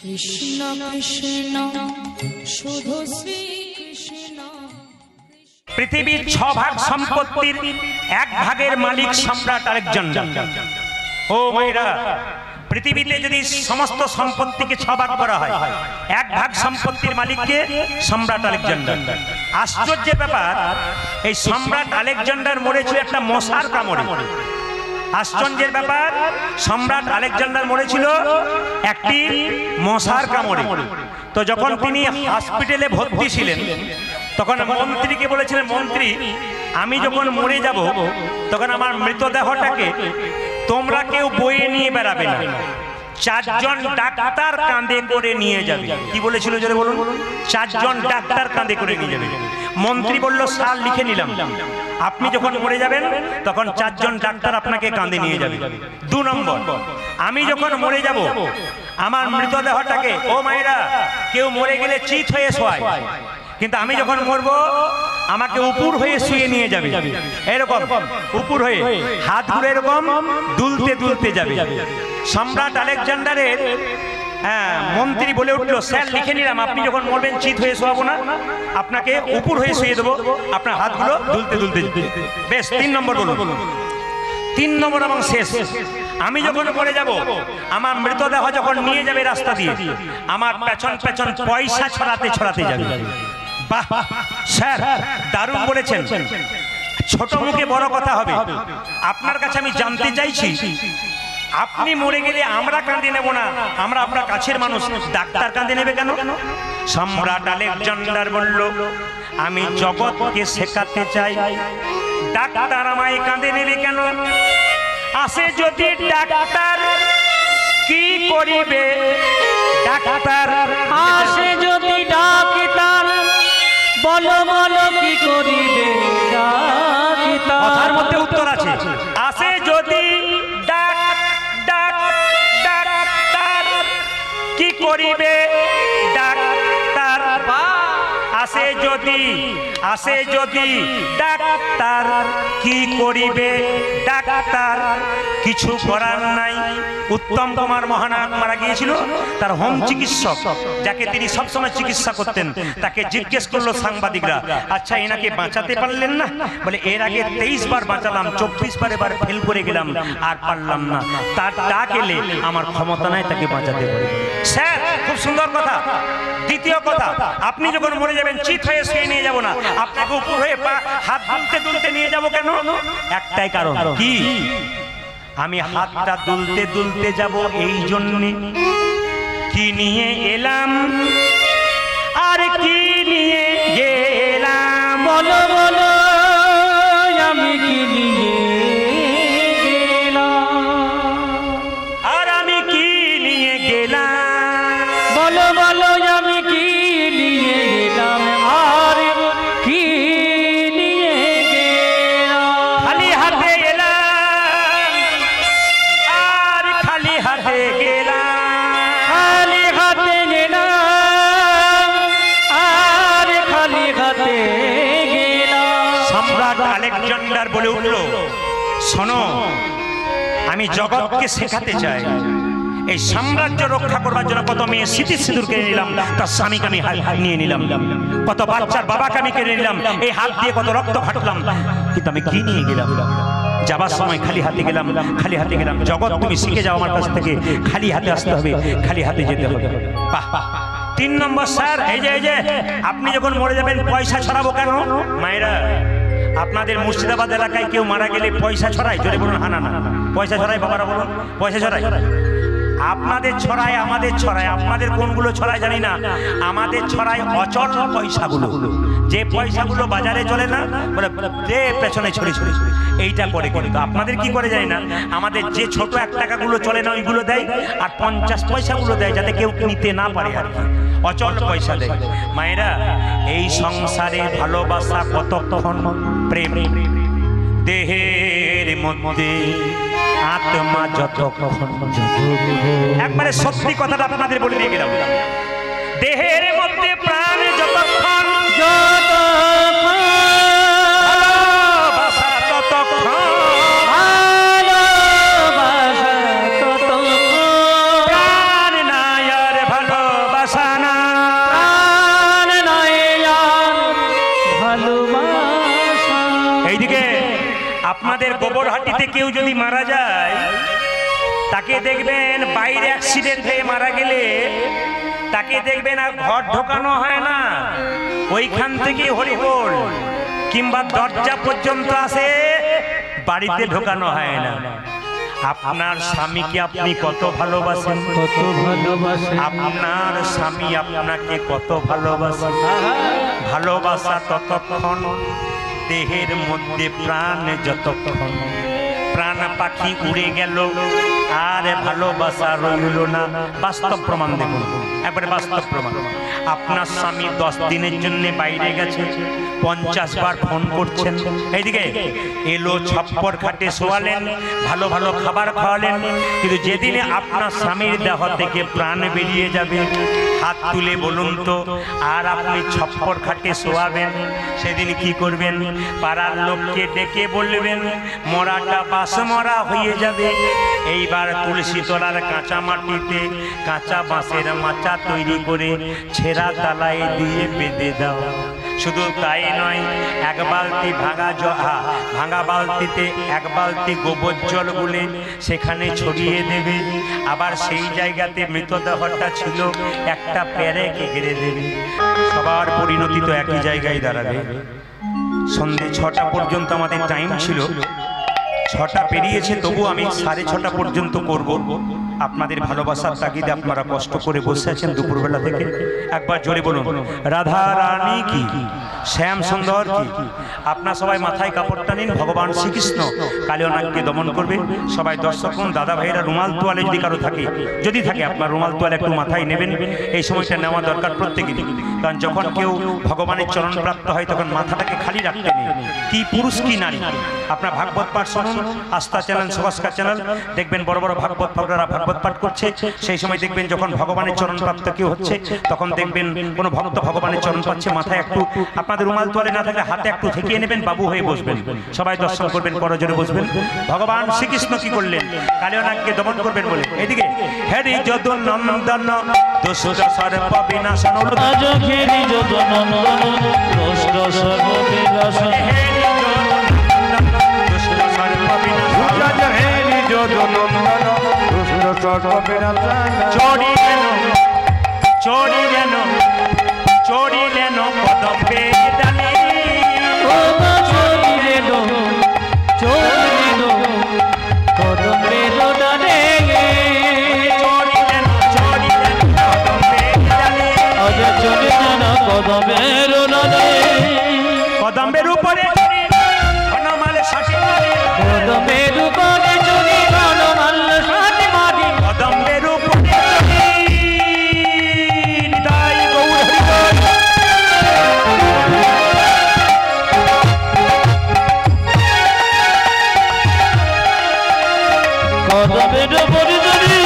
কৃষ্ণ কৃষ্ণ শুধু শ্রী কৃষ্ণ। পৃথিবীর 6 ভাগ সম্পত্তির 1 ভাগের মালিক সম্রাট আলেকজান্ডার। ও মাইরা, পৃথিবীতে যদি সমস্ত সম্পত্তিকে 6 ভাগ করা হয়, 1 ভাগ সম্পত্তির মালিককে সম্রাট আলেকজান্ডার। আশ্চর্যের ব্যাপার, এই সম্রাট আলেকজান্ডার মরেছিল একটা মশার কামড়ে। আশ্চর্যের ব্যাপার, সম্রাট আলেকজান্ডার মরেছিল একটি মশার কামড়ে। তো যখন তিনি হসপিটালে ভর্তি ছিলেন, তখন মন্ত্রীকে বলেছিলেন, মন্ত্রী আমি যখন মরে যাব তখন আমার মৃতদেহটাকে তোমরা কেউ বয়ে নিয়ে বেড়াবে না, 4 জন ডাক্তার কাঁধে করে নিয়ে যাবে। কি বলেছিল জোরে বলুন? 4 জন ডাক্তার কাঁধে করে নিয়ে যাবে। মন্ত্রী বলল, সাল লিখে নিলাম, আপনি যখন মরে যাবেন তখন 4 জন ডাক্তার আপনাকে কাঁধে নিয়ে যাবে। 2 নম্বর, আমি যখন মরে যাব আমার মৃতদেহটাকে, ও মায়েরা, কেউ মরে গেলে চিত হয়ে শোয়, কিন্তু আমি যখন মরবো আমাকে উপর হয়ে শুয়ে নিয়ে যাবে, এরকম উপর হয়ে হাতগুলো এরকম দুলতে দুলতে যাবে। সম্রাট আলেকজান্ডারের মন্ত্রী বলে উঠলো, স্যার লিখে নিলাম, আপনি যখন মরবেন চিত হয়ে শোয়াবো না, আপনাকে উপর হয়ে শুয়ে দেবো, আপনার হাতগুলো দুলতে দুলতে যাবে। বেশ, 3 নম্বর বলুন। 3 নম্বর এবং শেষ, আমি যখন মরে যাব আমার মৃতদেহ যখন নিয়ে যাবে রাস্তা দিয়ে, আমার পেছন পেছন পয়সা ছড়াতে ছড়াতে যাবে। বাহ স্যার, দারুণ বলেছেন। ছোট মুখে বড় কথা হবে। আপনার কাছে আমি জানতে চাইছি, আপনি মরে গেলে আমরা কাঁদে নেব না, আমরা আপনার কাছের মানুষ, ডাক্তার কাঁদে নেবে কেন? সম্রাট আলেকজান্ডার বলল, আমি জগৎকে শেখাতে চাই, ডাক্তার আমায় কাঁদে নেবে কেন? আসে যদি ডাক্তার কি করিবে, ডাক্তার আসে যদি ডাক্তার বলো বলো কি করিবে, কথার মধ্যে উত্তর আছে। আসে যদি ডাক্তার কি করিবে, ডাক্তার আসে যদি ডাক্তার কি করিবে, ডাক্তার কিছু করার নাই। উত্তম কুমার মহানায়ক মারা গিয়েছিল, তার হোম চিকিৎসক যাকে তিনি সবসময় চিকিৎসা করতেন, তাকে জিজ্ঞেস করলো সাংবাদিকরা, আচ্ছা এনাকে বাঁচাতে পারলেন না? বলে, এর আগে 23 বার বাঁচালাম, 24 বার এবার ফেল করে গেলাম, আর পারলাম না, তার ডাক এলে আমার ক্ষমতা নাই তাকে বাঁচাতে পারে। স্যার খুব সুন্দর কথা। দ্বিতীয় কথা, আপনি যখন মরে যাবেন চিত হয়ে শুয়ে নিয়ে যাব না, আপনাকে উপর হয়ে হাত দুলতে দুলতে নিয়ে যাব কেন? একটাই কারণ, কি? আমি হাতটা দুলতে দুলতে যাব এই জন্যে, কি নিয়ে এলাম আর কি নিয়ে গেলাম, বলো বলো আমি কি নিয়ে গেলাম, আর আমি কি নিয়ে গেলাম, বলো বলো আমি কি নিয়ে গেলাম, আর কি নিয়ে গেলাম। খালি হাতে এলাম আর খালি হাতে গেলাম, খালি হাতে গেলাম আর খালি হাতে গেলাম। সম্রাট আলেকজান্ডার বলে উঠল, শোনো, আমি জগৎকে শেখাতে চাই, এই সাম্রাজ্য রক্ষা করবার জন্য কত মেয়ে স্মৃতি সিঁদুর কিনে নিলাম, তার স্বামীকে আমি নিয়ে নিলাম, কত বাচ্চার বাবাকে আমি কিনে নিলাম, এই হাত দিয়ে কত রক্ত ঘাটলাম, কিন্তু আমি কি নিয়ে গেলাম? যাবার সময় খালি হাতে গেলাম, খালি হাতে গেলাম। জগৎ তুমি শিখে যাও আমার কাছ থেকে, খালি হাতে আসতে হবে, খালি হাতে যেতে হবে। বাহ। 3 নম্বর, স্যার এই যে আপনি যখন মরে যাবেন পয়সা ছড়াবো কেন? মায়েরা, আপনাদের মুর্শিদাবাদ এলাকায় কেউ মারা গেলে পয়সা ছড়ায়? জোরে বলুন, হানা না। পয়সা ছড়ায়? বাবারা বলুন, পয়সা ছড়ায়? আপনাদের ছড়ায়, আমাদের ছড়ায়। আপনাদের কোনগুলো ছড়ায় জানি না, আমাদের ছড়ায় অচল পয়সাগুলো, যে পয়সাগুলো বাজারে চলে না, বলে পেছনে ছড়ি ছড়ি এইটা করে করে। তো আপনাদের কি করে জানি না, আমাদের যে ছোট 1 টাকাগুলো চলে না ওইগুলো দেয়, আর 50 পয়সাগুলো দেয় যাতে কেউ নিতে না পারে, আর কি অচল পয়সা দেয়। মায়েরা, এই সংসারে ভালোবাসা কতক্ষণ, প্রেম দেহের মধ্যে, আত্মা যতক্ষণ, একবারে সত্যি কথাটা আপনাদের বলে দিয়ে গেলাম, দেহের মধ্যে প্রাণ যতক্ষণ, ভালোবাসা ততক্ষণ, ভালোবাসা ততক্ষণ, প্রাণ নাই আর ভালো আপনাদের গোবরহাটিতে কেউ যদি মারা যায়, তাকে দেখবেন বাইরে অ্যাক্সিডেন্ট হয়ে মারা গেলে তাকে দেখবেন আর ঘর ঢোকানো হয় না, ওইখান থেকে হরিবোল কিংবা দরজা পর্যন্ত আসে, বাড়িতে ঢোকানো হয় না। আপনার স্বামীকে আপনি কত ভালোবাসেন, কত ভালোবাসেন, আপনার স্বামী আপনাকে কত ভালোবাসেন। ভালোবাসা ততক্ষণ, দেহের মধ্যে প্রাণ যতক্ষণ। প্রাণ পাখি উড়ে গেল আর ভালোবাসা রইল না। বাস্তব প্রমাণ দেখুন, একবারে বাস্তব প্রমাণ। আপনার স্বামী 10 দিনের জন্য বাইরে গেছে, 50 বার ফোন করছেন, এইদিকে এলো, ছপ্পর খাটে শোয়ালেন, ভালো ভালো খাবার খাওয়ালেন, কিন্তু যেদিনে আপনার স্বামীর দেহ থেকে প্রাণ বেরিয়ে যাবে, হাত তুলে বলুন তো, আর আপনি ছপ্পর খাটে শোয়াবেন, সেদিন কি করবেন? পাড়ার লোককে ডেকে বলবেন মরাটা বাস মরা হয়ে যাবে। এইবার তুলসী তলার কাঁচা মাটিতে কাঁচা বাঁশের মাচা তৈরি করে ছেঁড়া তালায় দিয়ে বেঁধে দাও। শুধু তাই নয়, এক বালতি ভাঙা বালতিতে 1 বালতি গোবর জল গুলে সেখানে ছড়িয়ে দেবে। আবার সেই জায়গাতে মৃতদেহটা ছিল একটা পেরেকে ঘিরে দেবে। সবার পরিণতি তো একই জায়গায় দাঁড়াবে। সন্ধে 6টা পর্যন্ত আমাদের টাইম ছিল, 6টা পেরিয়েছে, তবু আমি 6:30 পর্যন্ত করব। আপনাদের ভালোবাসার তাগিদে আপনারা কষ্ট করে বসে আছেন দুপুরবেলা থেকে। একবার জোরে বলুন রাধা রানী কি, শ্যাম সুন্দর কি। আপনার সবাই মাথায় কাপড়টা নিন, ভগবান শ্রীকৃষ্ণ কালিয়ানাগকে দমন করবে। সবাই দর্শকগণ, দাদা ভাইরা রুমাল তোয়ালে যদি কারো থাকে, যদি থাকে আপনার রুমাল তোয়ালে একটু মাথায় নেবেন। এই সময়টা নেওয়া দরকার প্রত্যেকেরই, কারণ যখন কেউ ভগবানের চরণ প্রাপ্ত হয় তখন মাথাটাকে খালি রাখতে নেই। কি পুরুষ কি নারী। আপনার ভাগবত পাঠ শুনুন, আস্থা চ্যানেল, সংস্কার চ্যানেল, দেখবেন বড় বড় ভাগবত ভক্তরা ভাগবত পাঠ করছে। সেই সময় দেখবেন যখন ভগবানের চরণ প্রাপ্ত কেউ হচ্ছে, তখন দেখবেন কোনো ভক্ত ভগবানের চরণ পাচ্ছে, মাথায় একটু আপনাদের রুমাল তোয়ালে না থাকলে হাতে একটু ঠেকিয়ে নেবেন, বাবু হয়ে বসবেন, সবাই দর্শন করবেন, করজোরে বসবেন। ভগবান শ্রীকৃষ্ণ কি করলেন? কালিয়ানাগকে দমন করবেন বলে। এদিকে হেরি যদু নন্দন দুষ্ট সর্প বিনাশন, আজ ঘেরি যত নন্দন দুষ্ট সর্ব বিনাশন, হেরি যদু নন্দন দুষ্ট সর্প বিনাশন, হেরি যদু নন্দন দুষ্ট সর্প বিনাশন। চড়িলেন কদম্বে ডালে, চড়িলেন কদম্বের ডালে, চড়িলেন কদম্বে ডালে, আজ চড়িলেন কদম্বের ডালে, কদম্বের উপরে চড়ি বনমাল শাসি মারি, কদম্বের উপরে চড়ি বনমাল শাসি মারি, কদম্বের উপরে চড়ি তাই গৌর হরিবল। কদম্বের উপরে চড়ি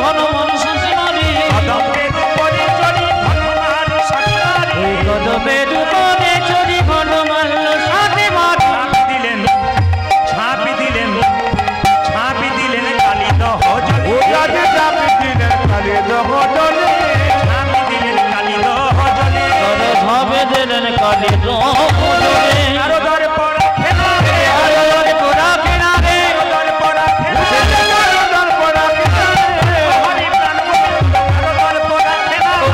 বনমাল শাসি মারি, কদম্বের উপরে চড়ি বনমাল শাসি মারি, কদম্বের উপরে চড়ি বনমাল শাসি মারি, ছাপি দিলেন কালী দহ জলে, চাপি দিলেন কালী দহ জলে, ছাপি দিলেন কালী দহ জলে, ঝাঁপে দিলেন কালী দহ জলে, আরো দর পড়া খেলা রে, আরে পোড়া কিনারে, দর পড়া খেলা রে, হরি প্রাণ গোবিন্দ, আরো দর পড়া খেলা রে,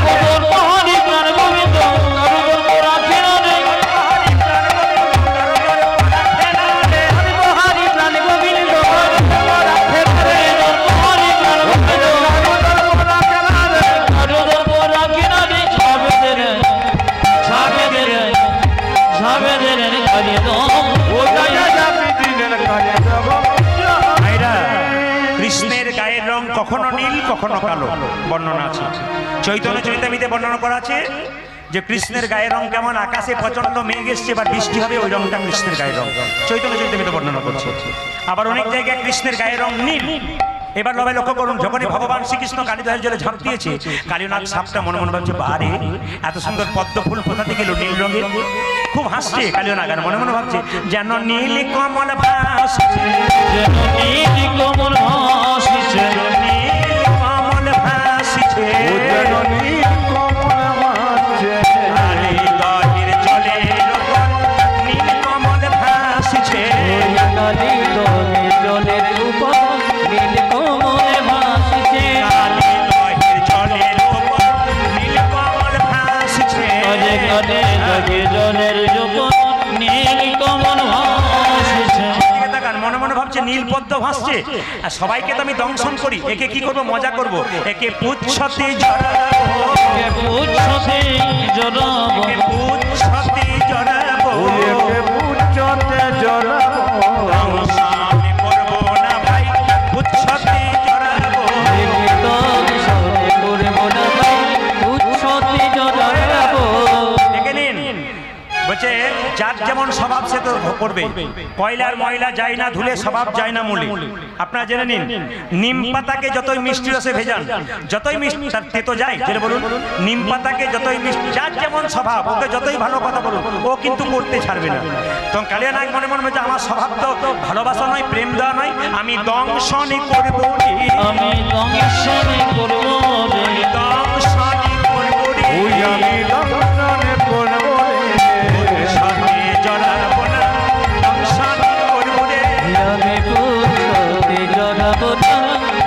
হরি প্রাণ গোবিন্দ আরো পোড়া কিনারে, হরি প্রাণ গোবিন্দ, আরো দর পড়া খেলা রে, হরি প্রাণ গোবিন্দ আরো পোড়া কিনারে, হরি প্রাণ গোবিন্দ আরো পোড়া কিনারে, ঝাঁপে দিলেন কালী দহ চাপি দিলেন কালী দহ। ভাইরা, কৃষ্ণের গায়ের রং কখনো নীল কখনো কালো, বর্ণনা আছে চৈতন্য চরিতামৃতে বর্ণনা করা আছে যে কৃষ্ণের গায়ের রং কেমন। আকাশে প্রচন্ড মেঘ এসছে, এবার বৃষ্টি হবে, ওই রংটা কৃষ্ণের গায়ের রং, চৈতন্য চরিতামৃতে বর্ণনা করছে। আবার অনেক জায়গায় কৃষ্ণের গায়ের রং নীল। এবার সবাই লক্ষ্য করুন, যখনই ভগবান শ্রীকৃষ্ণ কালীদহের জলে ঝাঁপ দিয়েছে, কালীনাথ সাপটা মনে মনে ভাবছে, বারে এত সুন্দর পদ্ম ফুল কোথা থেকে এলো নীল রঙের। খুব হাসছে কালীনাথ, আর মনে মনে ভাবছে যেন নীল কমল ভাসছে, যেন নীল কমল ভাসিছে, নীল কমল ভাসছে, আরে দহের জলে নীল কমল ভাসছে, চরণের যখন নীল কমল ভাসছে। দিকে তাকান, মনে মনে ভাবছে নীল পদ্ম ভাসছে, আর সবাইকে তো আমি দংশন করি, একে কি করব, মজা করব, একে পুচ্ছতে জড়াবো, একে পুচ্ছতে জড়াবো, একে পুচ্ছতে জড়াবো, একে পুচ্ছতে জড়াবো, দংশন করব না ভাই, পুচ্ছতে জড়াবো। একে দংশন করব না ভাই, পুচ্ছতে জড়াবো। দেখে নিন, বলছে যার যেমন স্বভাব সে তো করবে। কয়লার ময়লা যায় না ধুলে, স্বভাব যায় না মূলে। আপনারা জেনে নিন, নিম পাতাকে যতই মিষ্টি রসে ভেজান, যতই মিষ্টি তার তেতো যায়, যেটা বলুন, নিম পাতাকে যতই মিষ্টি, যার যেমন স্বভাব, ওকে যতই ভালো কথা বলুন, ও কিন্তু করতে ছাড়বে না। তখন কালিয়া নাগ মনে মনে বলছে, আমার স্বভাব তো ভালোবাসা নয়, প্রেম দেওয়া নয়, আমি দংশনই করব রে, আমি দংশন করব রে, আমি দংশনই করব রে, ওই আমি দংশনে পড়বো রে, পুচ্ছতে জড়াবো না, দংশনই করব রে। আমি পুচ্ছতে জড়াবো না,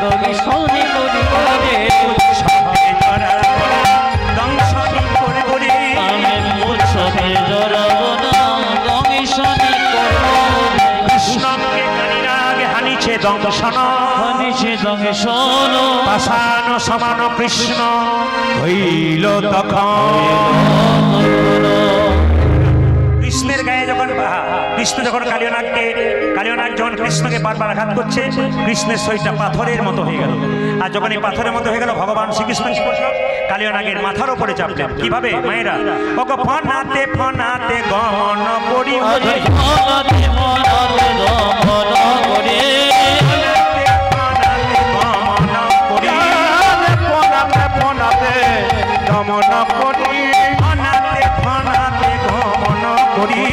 দংশন করব রে, পুচ্ছতে জড়াবো না, দংশনই করব রে। আমি পুচ্ছতে জড়াবো না, দংশন করব রে। কৃষ্ণকে কালিনাগ হানিছে দংশন, হানিছে দংশন, পাষাণ সমান কৃষ্ণ হইল তখন। কৃষ্ণের গায়ে যখন কৃষ্ণ যখন কালিয়নাগ যখন কৃষ্ণকে বারবার আঘাত করছে, কৃষ্ণের শরীরটা পাথরের মতো হয়ে গেল। আর যখন এই পাথরের মতো হয়ে গেল, ভগবান শ্রীকৃষ্ণ কি করলো, কালিয়নাগের মাথার উপরে চাপলেন। কিভাবে মায়েরা, ওগো ফনাতে ফনাতে গমন করি, আজ ফলাতে ফলাতে দমন করে, ফনাতে গমন করি, পনাতে পনাতে দমন করি, ফনাতে ফনাতে গমন করি,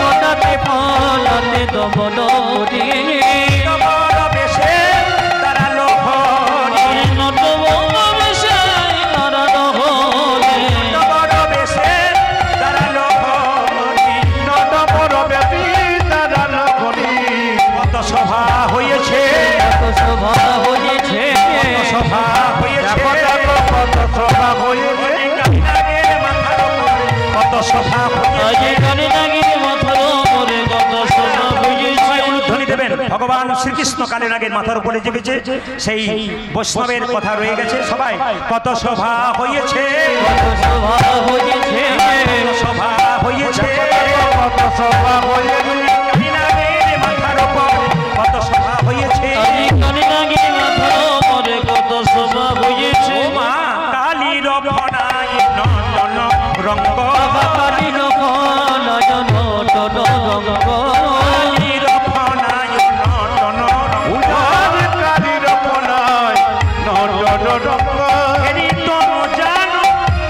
ফলাতে ফলাতে দমন করে, নবর বেশে দাঁড়ালো হরি, নটবর সে নারায়ণ হরে, নবর বেশে দাঁড়ালো হরি। নটবর বেশি দাঁড়ানো করি, কত সভা হয়েছে, কত শোভা হয়েছে, কত সভা হয়েছে, কত সভা হয়েছে, কালিনাগের মাথার উপরে কত সভা আজ হয়েছে। কানে নাগির মাথার উপরে কত শোভা সবাই হয়েছে। উলুধ্বনি দেবেন। ভগবান শ্রীকৃষ্ণ কালিনাগের মাথার উপরে চেপেছে, সেই বৈষ্ণবের কথা রয়ে গেছে। সবাই কত সভা হয়েছে, কত শোভা হয়েছে, কত সভা হয়েছে, কত সভা হয়েছে, কালিনাগের মাথার উপর কত সভা হয়েছে। আজ কানে নাগির মাথার উপরে কত শোভা হয়েছে। ও মা কালীর ফনায় নন্দন রঙ্গ, কালীর ফনায় নটন রঙ্গ, কালীর ফনায় নন্দন রঙ্গ, উজান কালীর পনায় নটন রঙ্গ, হেরি তনু জানো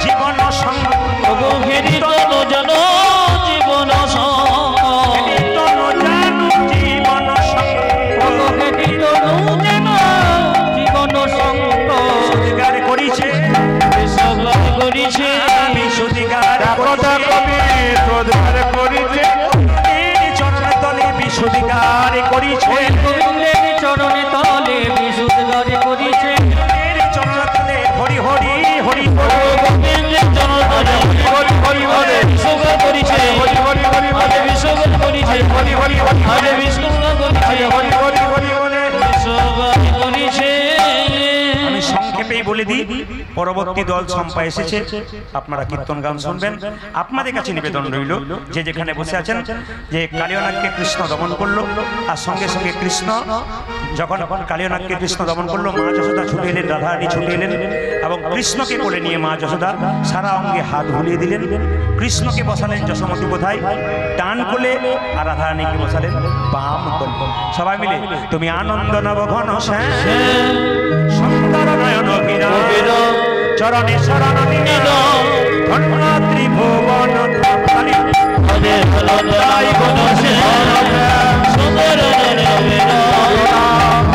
জীবন সঙ্গ, ওগো হেরি তনু জানো জীবন সঙ্গ, হেরি তনু জানো জীবন সঙ্গ, ওগো হেরি তনু জানো জীবন সঙ্গ, সুদিগার করিছে, সবাই করিছে, বিশুদিগার কথা কবি শ্রদ্ধার করিছে, চরণ তলে বিশুদিগার করিছে, গোবিন্দের চরণে তলে বিশুদ্ধ করিছে, চরণ তলে হরি হরি হরি হরি। গোবিন্দের চরণ তলে হরি হরি হরি বিশুদ্ধ করিছে, হরি হরি হরি আরে বিশুদ্ধ করিছে, হরি হরি হরি আরে বিশুদ্ধ করিছে, হরি হরি হরি হরি সবাই করিছে। আমি সংক্ষেপেই বলে দিই, পরবর্তী দল সম্পা এসেছে, আপনারা কীর্তন গান শুনবেন। আপনাদের কাছে নিবেদন রইল, যে যেখানে বসে আছেন, যে কালিয়নাগকে কৃষ্ণ দমন করলো, আর সঙ্গে সঙ্গে কৃষ্ণ যখন কালিয়নাগকে কৃষ্ণ দমন করলো, মা যশোদা ছুটে এলেন, রাধারানী ছুটে এলেন, এবং কৃষ্ণকে কোলে নিয়ে মা যশোদা সারা অঙ্গে হাত বুলিয়ে দিলেন। কৃষ্ণকে বসালেন যশোমতী কোথায়, ডান কোলে, আর রাধারানীকে বসালেন বাম কোলে। সবাই মিলে তুমি আনন্দ নব ঘন শ্যাম, সুন্দর নয়ন অভিরাম, চরণে শরণ নিবেদ, ধন্য ত্রিভুবন ধামালি, হরে হলদাই বনসে সুন্দর নরেন্দ্র,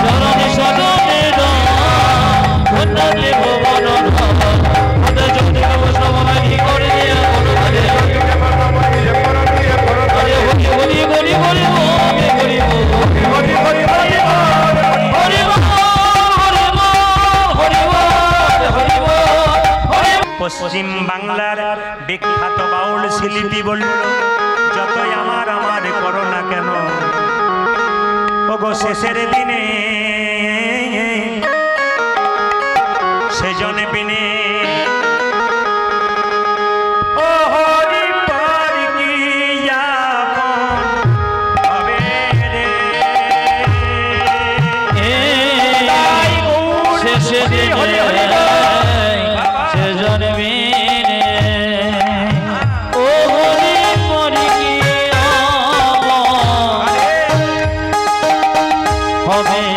চরণে শরণের ধন্য ত্রিভুবন ধাম, হরে জগতে বৈষ্ণবী করে দিয়া করো, হরে হরে হরি হরি হরি হরি হরি হরি হরি হরি হরি হরি হরি হরি হরি হরি হরি পশ্চিম বাংলার বিখ্যাত বাউল শিল্পী বলল, যতই আমার আমার করো না কেন, ওগো শেষের দিনে সেজনে বিনে ও হরি পার কি আপন হবে রে। তাই গৌর শেষে হরি হরি সেজন বিনে ও হরি পরি কি হবে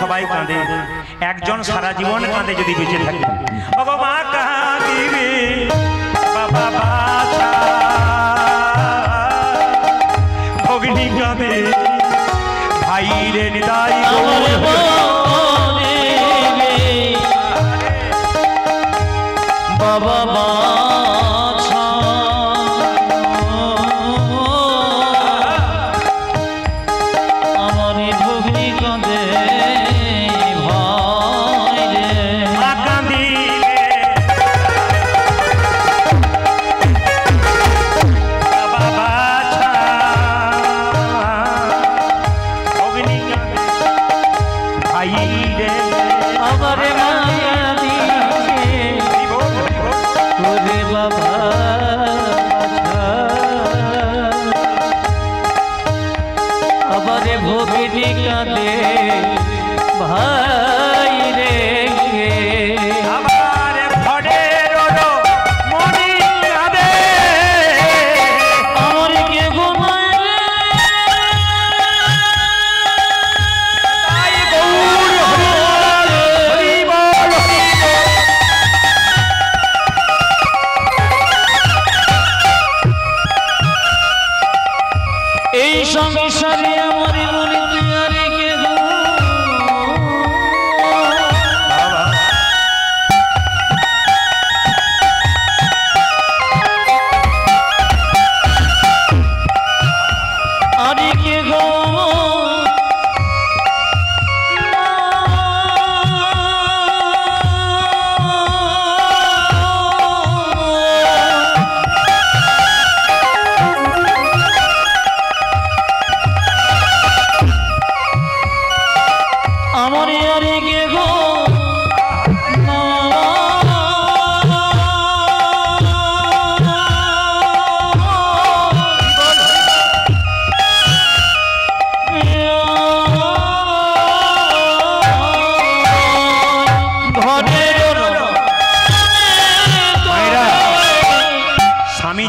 সবাই কাঁদে, একজন সারা জীবন কাঁদে যদি বেঁচে থাকে। বাবা মা কাঁদিবে, বাবা বাছা ভগ্নি কাঁদে, ভাই রে নিদাই বাবা বাছা আমার ভগ্নি কাঁদে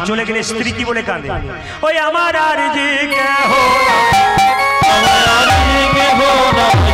চলে গেলে স্ত্রী কি বলে কাঁদে, ওই আমার আর যে কে কেহ নাই